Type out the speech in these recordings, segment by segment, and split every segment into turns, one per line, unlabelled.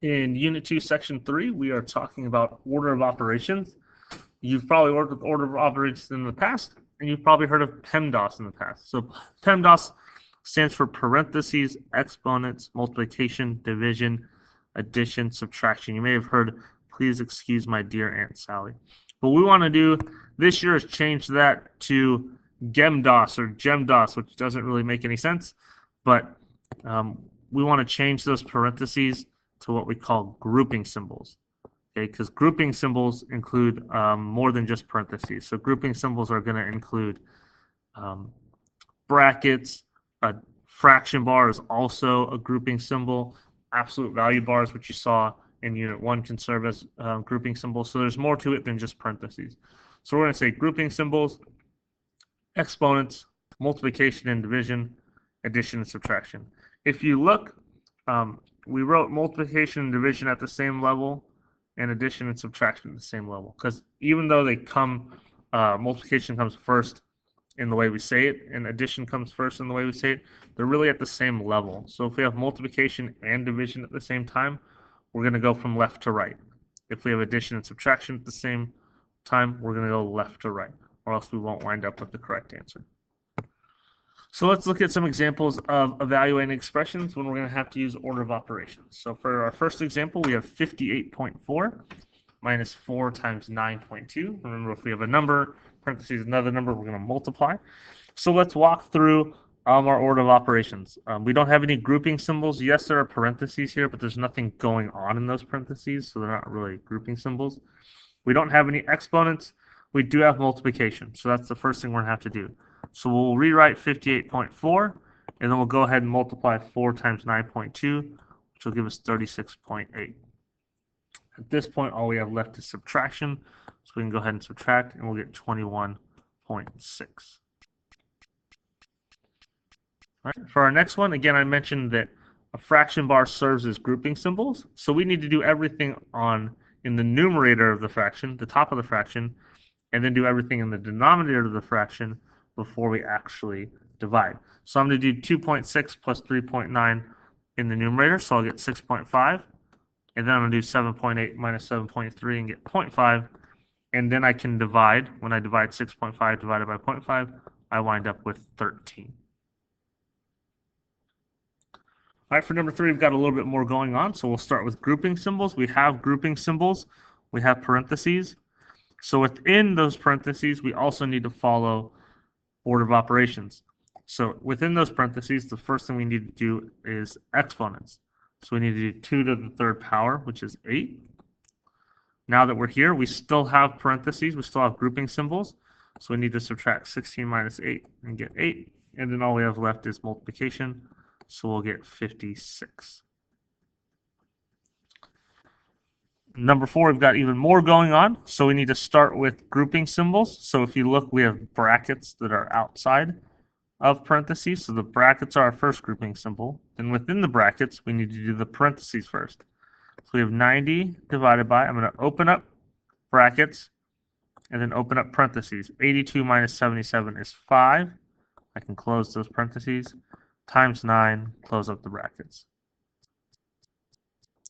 In Unit 2, Section 3, we are talking about order of operations. You've probably worked with order of operations in the past, and you've probably heard of PEMDAS in the past. So PEMDAS stands for parentheses, exponents, multiplication, division, addition, subtraction. You may have heard, please excuse my dear Aunt Sally. What we want to do this year is change that to GEMDAS or GEMDAS, which doesn't really make any sense, but we want to change those parentheses to what we call grouping symbols. Okay, because grouping symbols include more than just parentheses. So grouping symbols are going to include brackets. A fraction bar is also a grouping symbol. Absolute value bars, which you saw in Unit 1, can serve as grouping symbols. So there's more to it than just parentheses. So we're going to say grouping symbols, exponents, multiplication and division, addition and subtraction. If you look, we wrote multiplication and division at the same level and addition and subtraction at the same level, because even though they come, multiplication comes first in the way we say it and addition comes first in the way we say it, they're really at the same level. So if we have multiplication and division at the same time, we're going to go from left to right. If we have addition and subtraction at the same time, we're going to go left to right, or else we won't wind up with the correct answer. So let's look at some examples of evaluating expressions when we're going to have to use order of operations. So for our first example, we have 58.4 minus 4 times 9.2. Remember, if we have a number, parentheses, another number, we're going to multiply. So let's walk through our order of operations. We don't have any grouping symbols. Yes, there are parentheses here, but there's nothing going on in those parentheses, so they're not really grouping symbols. We don't have any exponents. We do have multiplication, so that's the first thing we're going to have to do. So we'll rewrite 58.4, and then we'll go ahead and multiply 4 times 9.2, which will give us 36.8. At this point, all we have left is subtraction, so we can go ahead and subtract, and we'll get 21.6. All right, for our next one, again, I mentioned that a fraction bar serves as grouping symbols, so we need to do everything in the numerator of the fraction, the top of the fraction, and then do everything in the denominator of the fraction before we actually divide. So I'm going to do 2.6 plus 3.9 in the numerator, so I'll get 6.5. And then I'm going to do 7.8 minus 7.3 and get 0.5. And then I can divide. When I divide 6.5 divided by 0.5, I wind up with 13. All right, for number 3, we've got a little bit more going on. So we'll start with grouping symbols. We have grouping symbols. We have parentheses. So within those parentheses, we also need to follow order of operations. So within those parentheses, the first thing we need to do is exponents. So we need to do 2 to the 3rd power, which is 8. Now that we're here, we still have parentheses. We still have grouping symbols. So we need to subtract 16 minus 8 and get 8. And then all we have left is multiplication. So we'll get 56. Number 4, we've got even more going on. So we need to start with grouping symbols. So if you look, we have brackets that are outside of parentheses. So the brackets are our first grouping symbol. And within the brackets, we need to do the parentheses first. So we have 90 divided by, I'm going to open up brackets and then open up parentheses. 82 minus 77 is 5. I can close those parentheses. Times 9, close up the brackets.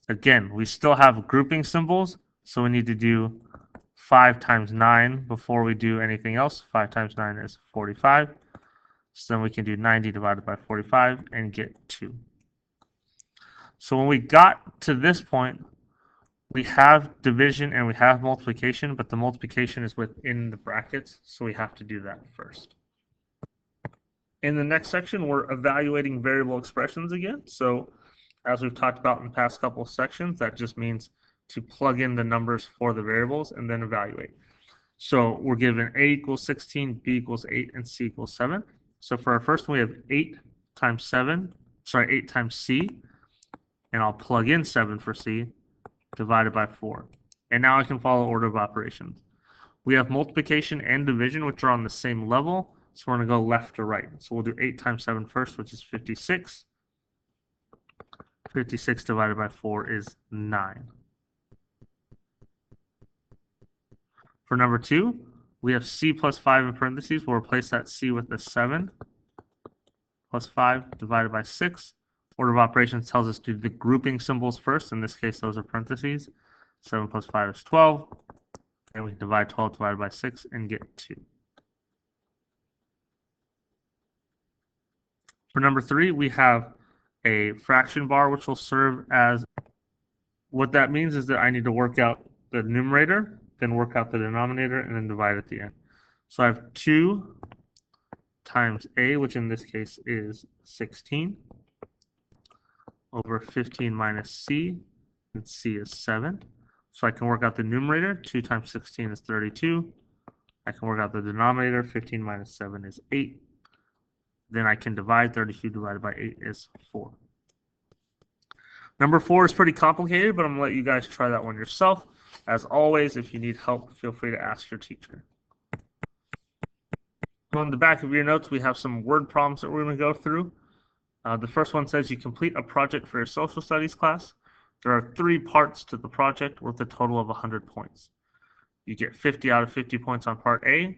Again, we still have grouping symbols, so we need to do 5 times 9 before we do anything else. 5 times 9 is 45. So then we can do 90 divided by 45 and get 2. So when we got to this point, we have division and we have multiplication, but the multiplication is within the brackets, so we have to do that first. In the next section, we're evaluating variable expressions again. So as we've talked about in the past couple of sections, that just means to plug in the numbers for the variables and then evaluate. So we're given a equals 16, b equals 8, and c equals 7. So for our first one, we have 8 times c, and I'll plug in 7 for c, divided by 4. And now I can follow order of operations. We have multiplication and division, which are on the same level, so we're going to go left to right. So we'll do 8 times 7 first, which is 56. 56 divided by 4 is 9. For number 2, we have c plus 5 in parentheses. We'll replace that c with a 7 plus 5 divided by 6. Order of operations tells us to do the grouping symbols first. In this case, those are parentheses. 7 plus 5 is 12. And we can divide 12 divided by 6 and get 2. For number 3, we have a fraction bar, which will serve as, what that means is that I need to work out the numerator, then work out the denominator, and then divide at the end. So I have 2 times a, which in this case is 16, over 15 minus c, and c is 7. So I can work out the numerator. 2 times 16 is 32. I can work out the denominator. 15 minus 7 is 8. Then I can divide. 32 divided by 8 is 4. Number 4 is pretty complicated, but I'm going to let you guys try that one yourself. As always, if you need help, feel free to ask your teacher. On the back of your notes, we have some word problems that we're going to go through. The first one says you complete a project for your social studies class. There are 3 parts to the project worth a total of 100 points. You get 50 out of 50 points on part A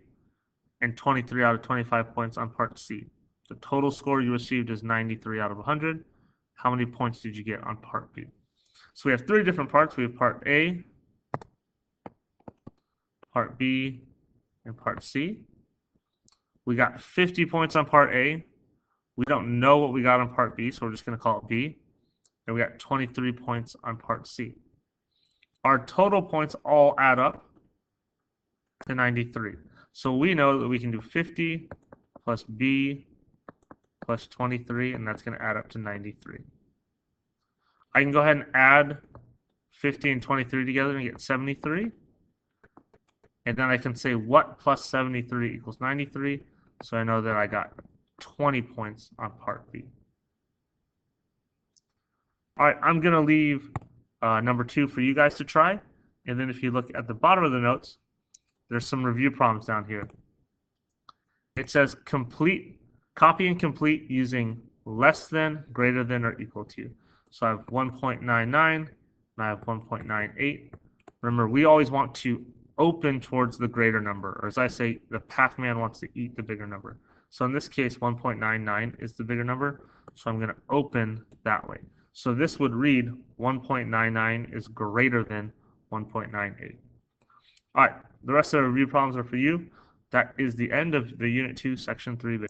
and 23 out of 25 points on part C. The total score you received is 93 out of 100. How many points did you get on part B? So we have 3 different parts. We have part A, part B, and part C. We got 50 points on part A. We don't know what we got on part B, so we're just going to call it B. And we got 23 points on part C. Our total points all add up to 93. So we know that we can do 50 plus B plus 23, and that's going to add up to 93. I can go ahead and add 50 and 23 together and get 73. And then I can say what plus 73 equals 93. So I know that I got 20 points on part B. All right, I'm going to leave number 2 for you guys to try. And then if you look at the bottom of the notes, there's some review problems down here. It says copy and complete using less than, greater than, or equal to. So I have 1.99 and I have 1.98. Remember, we always want to open towards the greater number, or as I say, the Pac-Man wants to eat the bigger number. So in this case, 1.99 is the bigger number, so I'm going to open that way. So this would read 1.99 is greater than 1.98. All right, the rest of the review problems are for you. That is the end of the Unit 2, Section 3 video.